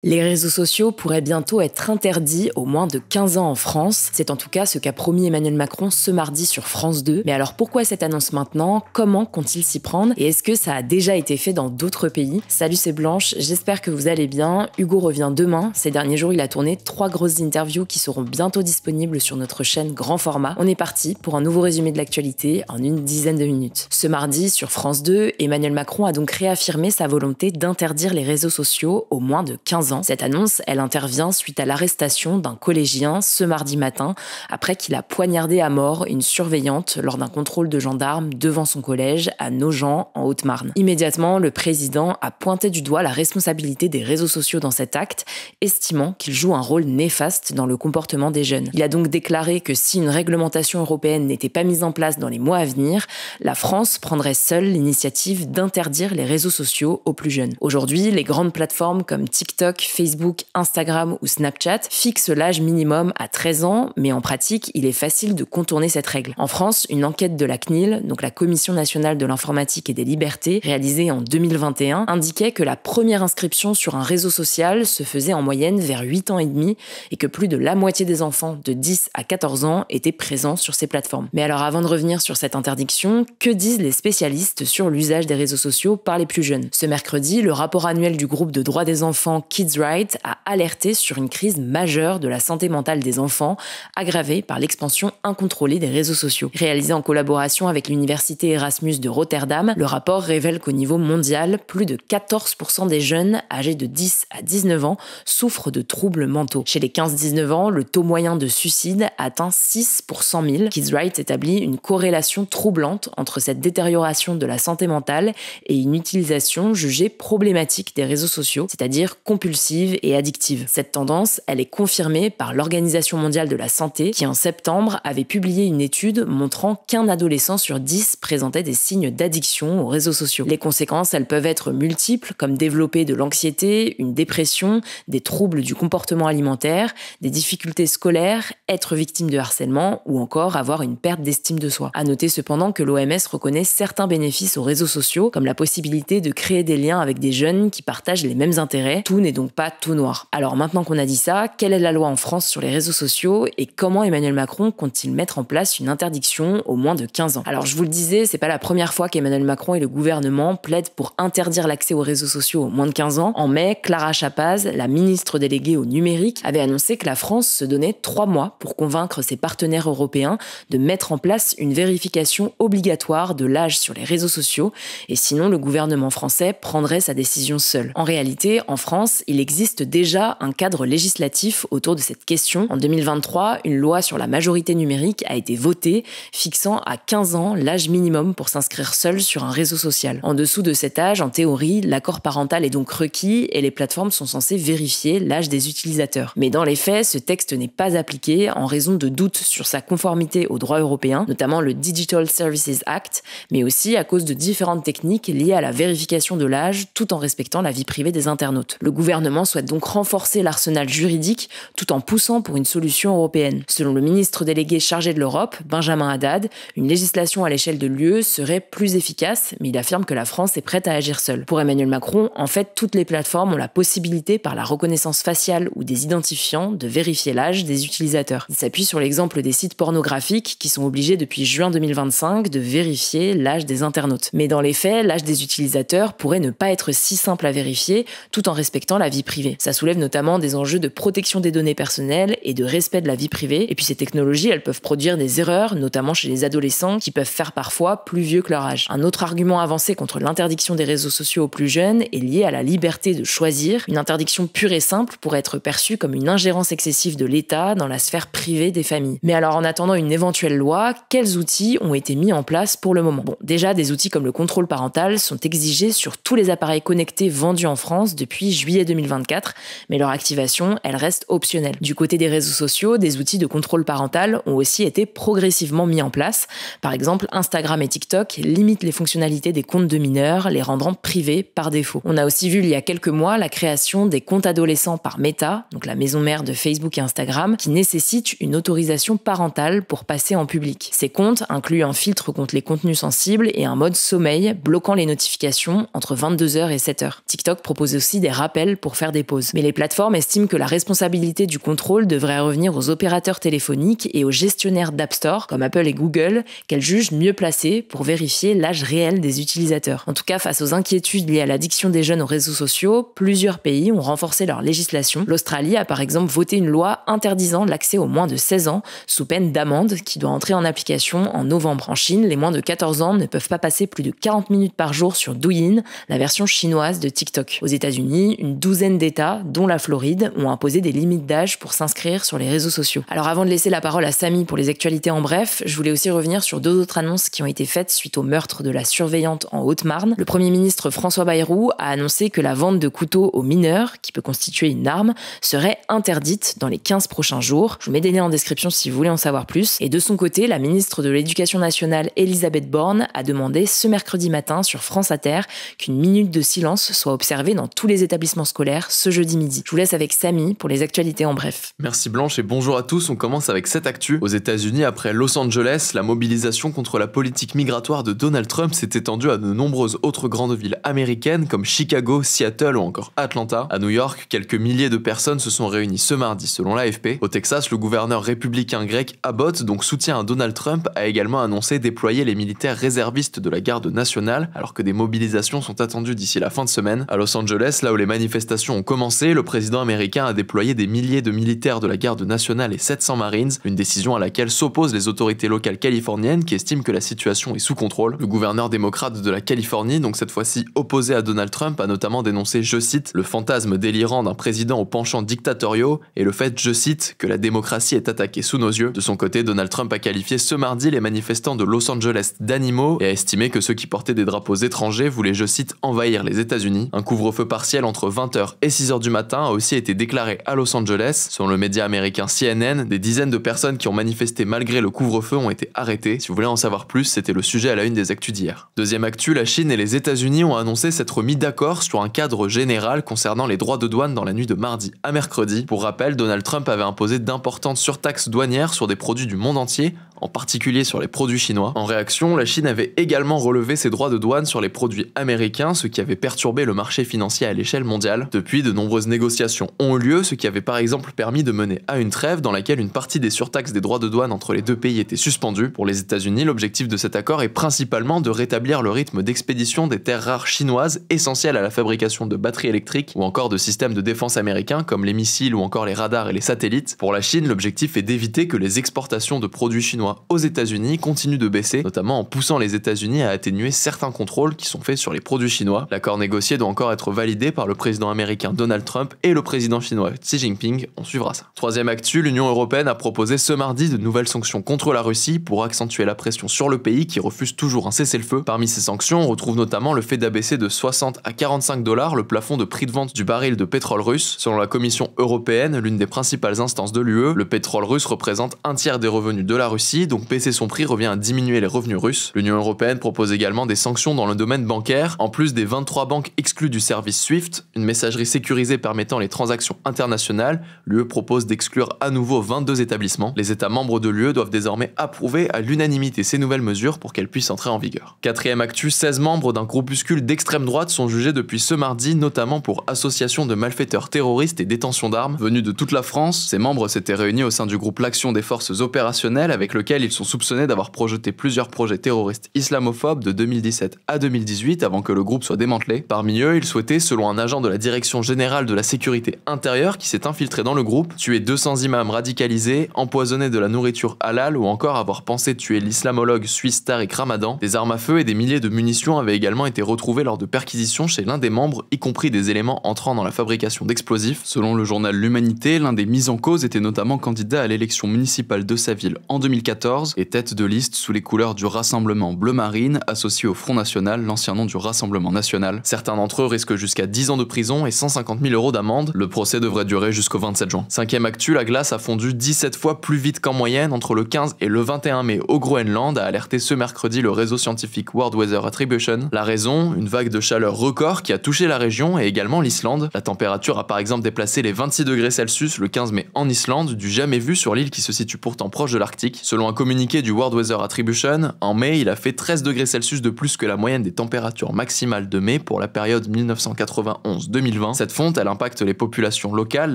Les réseaux sociaux pourraient bientôt être interdits aux moins de 15 ans en France. C'est en tout cas ce qu'a promis Emmanuel Macron ce mardi sur France 2. Mais alors pourquoi cette annonce maintenant? Comment compte-t-il s'y prendre? Et est-ce que ça a déjà été fait dans d'autres pays? Salut, c'est Blanche, j'espère que vous allez bien. Hugo revient demain. Ces derniers jours, il a tourné 3 grosses interviews qui seront bientôt disponibles sur notre chaîne Grand Format. On est parti pour un nouveau résumé de l'actualité en une dizaine de minutes. Ce mardi, sur France 2, Emmanuel Macron a donc réaffirmé sa volonté d'interdire les réseaux sociaux aux moins de 15 ans. Cette annonce, elle intervient suite à l'arrestation d'un collégien ce mardi matin, après qu'il a poignardé à mort une surveillante lors d'un contrôle de gendarmes devant son collège à Nogent, en Haute-Marne. Immédiatement, le président a pointé du doigt la responsabilité des réseaux sociaux dans cet acte, estimant qu'ils jouent un rôle néfaste dans le comportement des jeunes. Il a donc déclaré que si une réglementation européenne n'était pas mise en place dans les mois à venir, la France prendrait seule l'initiative d'interdire les réseaux sociaux aux plus jeunes. Aujourd'hui, les grandes plateformes comme TikTok, Facebook, Instagram ou Snapchat fixent l'âge minimum à 13 ans, mais en pratique, il est facile de contourner cette règle. En France, une enquête de la CNIL, donc la Commission nationale de l'informatique et des libertés, réalisée en 2021, indiquait que la première inscription sur un réseau social se faisait en moyenne vers 8 ans et demi et que plus de la moitié des enfants de 10 à 14 ans étaient présents sur ces plateformes. Mais alors avant de revenir sur cette interdiction, que disent les spécialistes sur l'usage des réseaux sociaux par les plus jeunes? Ce mercredi, le rapport annuel du groupe de droits des enfants Kids Rights a alerté sur une crise majeure de la santé mentale des enfants, aggravée par l'expansion incontrôlée des réseaux sociaux. Réalisé en collaboration avec l'université Erasmus de Rotterdam, le rapport révèle qu'au niveau mondial, plus de 14% des jeunes âgés de 10 à 19 ans souffrent de troubles mentaux. Chez les 15-19 ans, le taux moyen de suicide atteint 6 pour 100 000. Kids Rights établit une corrélation troublante entre cette détérioration de la santé mentale et une utilisation jugée problématique des réseaux sociaux, c'est-à-dire compulsive et addictive. Cette tendance, elle est confirmée par l'Organisation mondiale de la santé qui en septembre avait publié une étude montrant qu'un adolescent sur 10 présentait des signes d'addiction aux réseaux sociaux. Les conséquences, elles peuvent être multiples, comme développer de l'anxiété, une dépression, des troubles du comportement alimentaire, des difficultés scolaires, être victime de harcèlement ou encore avoir une perte d'estime de soi. À noter cependant que l'OMS reconnaît certains bénéfices aux réseaux sociaux, comme la possibilité de créer des liens avec des jeunes qui partagent les mêmes intérêts. Tout n'est donc pas tout noir. Alors maintenant qu'on a dit ça, quelle est la loi en France sur les réseaux sociaux et comment Emmanuel Macron compte-t-il mettre en place une interdiction aux moins de 15 ans? Alors je vous le disais, c'est pas la première fois qu'Emmanuel Macron et le gouvernement plaident pour interdire l'accès aux réseaux sociaux aux moins de 15 ans. En mai, Clara Chapaz, la ministre déléguée au numérique, avait annoncé que la France se donnait 3 mois pour convaincre ses partenaires européens de mettre en place une vérification obligatoire de l'âge sur les réseaux sociaux et sinon le gouvernement français prendrait sa décision seul. En réalité, en France, il existe déjà un cadre législatif autour de cette question. En 2023, une loi sur la majorité numérique a été votée, fixant à 15 ans l'âge minimum pour s'inscrire seul sur un réseau social. En dessous de cet âge, en théorie, l'accord parental est donc requis et les plateformes sont censées vérifier l'âge des utilisateurs. Mais dans les faits, ce texte n'est pas appliqué en raison de doutes sur sa conformité au droit européen, notamment le Digital Services Act, mais aussi à cause de différentes techniques liées à la vérification de l'âge tout en respectant la vie privée des internautes. Le gouvernement souhaite donc renforcer l'arsenal juridique tout en poussant pour une solution européenne. Selon le ministre délégué chargé de l'Europe, Benjamin Haddad, une législation à l'échelle de l'UE serait plus efficace, mais il affirme que la France est prête à agir seule. Pour Emmanuel Macron, en fait, toutes les plateformes ont la possibilité, par la reconnaissance faciale ou des identifiants, de vérifier l'âge des utilisateurs. Il s'appuie sur l'exemple des sites pornographiques qui sont obligés depuis juin 2025 de vérifier l'âge des internautes. Mais dans les faits, l'âge des utilisateurs pourrait ne pas être si simple à vérifier, tout en respectant la vie privée. Ça soulève notamment des enjeux de protection des données personnelles et de respect de la vie privée. Et puis ces technologies, elles peuvent produire des erreurs, notamment chez les adolescents, qui peuvent faire parfois plus vieux que leur âge. Un autre argument avancé contre l'interdiction des réseaux sociaux aux plus jeunes est lié à la liberté de choisir. Une interdiction pure et simple pourrait être perçue comme une ingérence excessive de l'État dans la sphère privée des familles. Mais alors en attendant une éventuelle loi, quels outils ont été mis en place pour le moment? Bon, déjà des outils comme le contrôle parental sont exigés sur tous les appareils connectés vendus en France depuis juillet 2024, mais leur activation, elle reste optionnelle. Du côté des réseaux sociaux, des outils de contrôle parental ont aussi été progressivement mis en place. Par exemple, Instagram et TikTok limitent les fonctionnalités des comptes de mineurs, les rendant privés par défaut. On a aussi vu il y a quelques mois la création des comptes adolescents par Meta, donc la maison mère de Facebook et Instagram, qui nécessite une autorisation parentale pour passer en public. Ces comptes incluent un filtre contre les contenus sensibles et un mode sommeil bloquant les notifications entre 22h et 7h. TikTok propose aussi des rappels pour pour faire des pauses. Mais les plateformes estiment que la responsabilité du contrôle devrait revenir aux opérateurs téléphoniques et aux gestionnaires d'App Store, comme Apple et Google, qu'elles jugent mieux placés pour vérifier l'âge réel des utilisateurs. En tout cas, face aux inquiétudes liées à l'addiction des jeunes aux réseaux sociaux, plusieurs pays ont renforcé leur législation. L'Australie a par exemple voté une loi interdisant l'accès aux moins de 16 ans, sous peine d'amende, qui doit entrer en application en novembre. En Chine, les moins de 14 ans ne peuvent pas passer plus de 40 minutes par jour sur Douyin, la version chinoise de TikTok. Aux États-Unis, une douzaine d'États, dont la Floride, ont imposé des limites d'âge pour s'inscrire sur les réseaux sociaux. Alors avant de laisser la parole à Samy pour les actualités en bref, je voulais aussi revenir sur deux autres annonces qui ont été faites suite au meurtre de la surveillante en Haute-Marne. Le Premier ministre François Bayrou a annoncé que la vente de couteaux aux mineurs, qui peut constituer une arme, serait interdite dans les 15 prochains jours. Je vous mets des liens en description si vous voulez en savoir plus. Et de son côté, la ministre de l'Éducation nationale, Elisabeth Borne, a demandé ce mercredi matin sur France Inter qu'une minute de silence soit observée dans tous les établissements scolaires ce jeudi midi. Je vous laisse avec Samy pour les actualités en bref. Merci Blanche et bonjour à tous. On commence avec cette actu. Aux États-Unis, après Los Angeles, la mobilisation contre la politique migratoire de Donald Trump s'est étendue à de nombreuses autres grandes villes américaines comme Chicago, Seattle ou encore Atlanta. À New York, quelques milliers de personnes se sont réunies ce mardi selon l'AFP. Au Texas, le gouverneur républicain Greg Abbott, donc soutien à Donald Trump, a également annoncé déployer les militaires réservistes de la garde nationale alors que des mobilisations sont attendues d'ici la fin de semaine. À Los Angeles, là où les manifestations ont commencé, le président américain a déployé des milliers de militaires de la garde nationale et 700 Marines, une décision à laquelle s'opposent les autorités locales californiennes qui estiment que la situation est sous contrôle. Le gouverneur démocrate de la Californie, donc cette fois-ci opposé à Donald Trump, a notamment dénoncé, je cite, le fantasme délirant d'un président aux penchants dictatoriaux et le fait, je cite, que la démocratie est attaquée sous nos yeux. De son côté, Donald Trump a qualifié ce mardi les manifestants de Los Angeles d'animaux et a estimé que ceux qui portaient des drapeaux étrangers voulaient, je cite, envahir les États-Unis. Un couvre-feu partiel entre 20h et 6h du matin a aussi été déclaré à Los Angeles. Selon le média américain CNN, des dizaines de personnes qui ont manifesté malgré le couvre-feu ont été arrêtées. Si vous voulez en savoir plus, c'était le sujet à la une des actus d'hier. Deuxième actu, la Chine et les États-Unis ont annoncé s'être mis d'accord sur un cadre général concernant les droits de douane dans la nuit de mardi à mercredi. Pour rappel, Donald Trump avait imposé d'importantes surtaxes douanières sur des produits du monde entier, en particulier sur les produits chinois. En réaction, la Chine avait également relevé ses droits de douane sur les produits américains, ce qui avait perturbé le marché financier à l'échelle mondiale. Depuis, de nombreuses négociations ont eu lieu, ce qui avait par exemple permis de mener à une trêve dans laquelle une partie des surtaxes des droits de douane entre les deux pays était suspendue. Pour les États-Unis, l'objectif de cet accord est principalement de rétablir le rythme d'expédition des terres rares chinoises essentielles à la fabrication de batteries électriques ou encore de systèmes de défense américains comme les missiles ou encore les radars et les satellites. Pour la Chine, l'objectif est d'éviter que les exportations de produits chinois aux États-Unis continuent de baisser, notamment en poussant les États-Unis à atténuer certains contrôles qui sont faits sur les produits chinois. L'accord négocié doit encore être validé par le président américain Donald Trump et le président chinois Xi Jinping. On suivra ça. Troisième actu, l'Union européenne a proposé ce mardi de nouvelles sanctions contre la Russie pour accentuer la pression sur le pays qui refuse toujours un cessez-le-feu. Parmi ces sanctions, on retrouve notamment le fait d'abaisser de 60 à 45 $ le plafond de prix de vente du baril de pétrole russe. Selon la Commission européenne, l'une des principales instances de l'UE, le pétrole russe représente un tiers des revenus de la Russie, donc baisser son prix revient à diminuer les revenus russes. L'Union européenne propose également des sanctions dans le domaine bancaire. En plus des 23 banques exclues du service SWIFT, une messagerie sécurisée permettant les transactions internationales, l'UE propose d'exclure à nouveau 22 établissements. Les États membres de l'UE doivent désormais approuver à l'unanimité ces nouvelles mesures pour qu'elles puissent entrer en vigueur. Quatrième actu, 16 membres d'un groupuscule d'extrême droite sont jugés depuis ce mardi, notamment pour association de malfaiteurs terroristes et détention d'armes. Venus de toute la France, ces membres s'étaient réunis au sein du groupe L'Action des Forces Opérationnelles avec lequel ils sont soupçonnés d'avoir projeté plusieurs projets terroristes islamophobes de 2017 à 2018 avant que le groupe soit démantelé. Parmi eux, ils souhaitaient, selon un agent de la Direction Générale de la Sécurité Intérieure qui s'est infiltré dans le groupe, tuer 200 imams radicalisés, empoisonner de la nourriture halal ou encore avoir pensé tuer l'islamologue suisse Tariq Ramadan. Des armes à feu et des milliers de munitions avaient également été retrouvées lors de perquisitions chez l'un des membres, y compris des éléments entrant dans la fabrication d'explosifs. Selon le journal L'Humanité, l'un des mis en cause était notamment candidat à l'élection municipale de sa ville en 2014 et tête de liste sous les couleurs du Rassemblement Bleu Marine, associé au Front National, l'ancien nom du Rassemblement National. Certains d'entre eux risquent jusqu'à 10 ans de prison et 150 000 € d'amende. Le procès devrait durer jusqu'au 27 juin. Cinquième actu, la glace a fondu 17 fois plus vite qu'en moyenne entre le 15 et le 21 mai au Groenland, a alerté ce mercredi le réseau scientifique World Weather Attribution. La raison, une vague de chaleur record qui a touché la région et également l'Islande. La température a par exemple déplacé les 26 °C le 15 mai en Islande, du jamais vu sur l'île qui se situe pourtant proche de l'Arctique. Selon Selon un communiqué du World Weather Attribution, en mai, il a fait 13 degrés Celsius de plus que la moyenne des températures maximales de mai pour la période 1991-2020. Cette fonte, elle impacte les populations locales,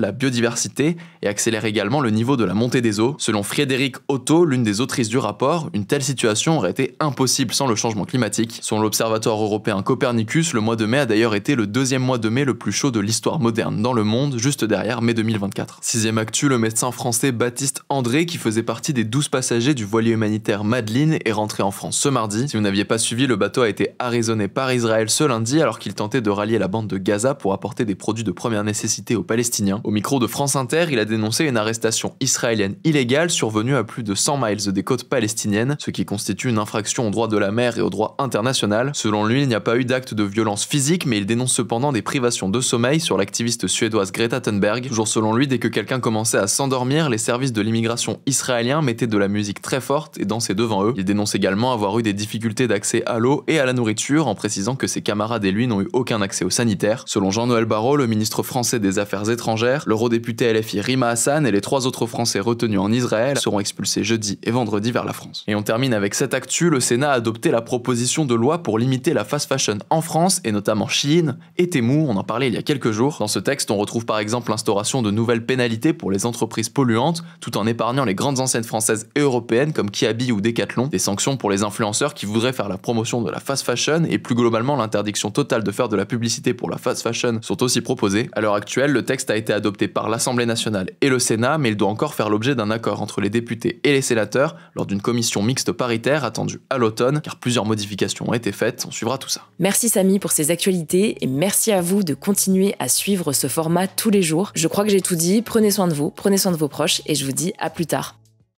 la biodiversité et accélère également le niveau de la montée des eaux. Selon Frédéric Otto, l'une des autrices du rapport, une telle situation aurait été impossible sans le changement climatique. Selon l'Observatoire européen Copernicus, le mois de mai a d'ailleurs été le deuxième mois de mai le plus chaud de l'histoire moderne dans le monde, juste derrière mai 2024. Sixième actu, le médecin français Baptiste André, qui faisait partie des 12 passagers du voilier humanitaire Madeleine, est rentré en France ce mardi. Si vous n'aviez pas suivi, le bateau a été arraisonné par Israël ce lundi alors qu'il tentait de rallier la bande de Gaza pour apporter des produits de première nécessité aux Palestiniens. Au micro de France Inter, il a dénoncé une arrestation israélienne illégale survenue à plus de 100 miles des côtes palestiniennes, ce qui constitue une infraction au droit de la mer et au droit international. Selon lui, il n'y a pas eu d'acte de violence physique, mais il dénonce cependant des privations de sommeil sur l'activiste suédoise Greta Thunberg. Toujours selon lui, dès que quelqu'un commençait à s'endormir, les services de l'immigration israéliens mettaient de la musique très forte et dansaient devant eux. Il dénonce également avoir eu des difficultés d'accès à l'eau et à la nourriture, en précisant que ses camarades et lui n'ont eu aucun accès aux sanitaires. Selon Jean-Noël Barrot, le ministre français des Affaires étrangères, l'eurodéputé LFI Rima Hassan et les 3 autres Français retenus en Israël seront expulsés jeudi et vendredi vers la France. Et on termine avec cette actu, le Sénat a adopté la proposition de loi pour limiter la fast fashion en France, et notamment Shein et Temu, on en parlait il y a quelques jours. Dans ce texte, on retrouve par exemple l'instauration de nouvelles pénalités pour les entreprises polluantes, tout en épargnant les grandes enseignes françaises et européennes comme Kiabi ou Decathlon, des sanctions pour les influenceurs qui voudraient faire la promotion de la fast fashion, et plus globalement l'interdiction totale de faire de la publicité pour la fast fashion sont aussi proposées. À l'heure actuelle, le texte a été adopté par l'Assemblée nationale et le Sénat, mais il doit encore faire l'objet d'un accord entre les députés et les sénateurs lors d'une commission mixte paritaire attendue à l'automne, car plusieurs modifications ont été faites. On suivra tout ça. Merci Samy pour ces actualités et merci à vous de continuer à suivre ce format tous les jours. Je crois que j'ai tout dit. Prenez soin de vous, prenez soin de vos proches et je vous dis à plus tard.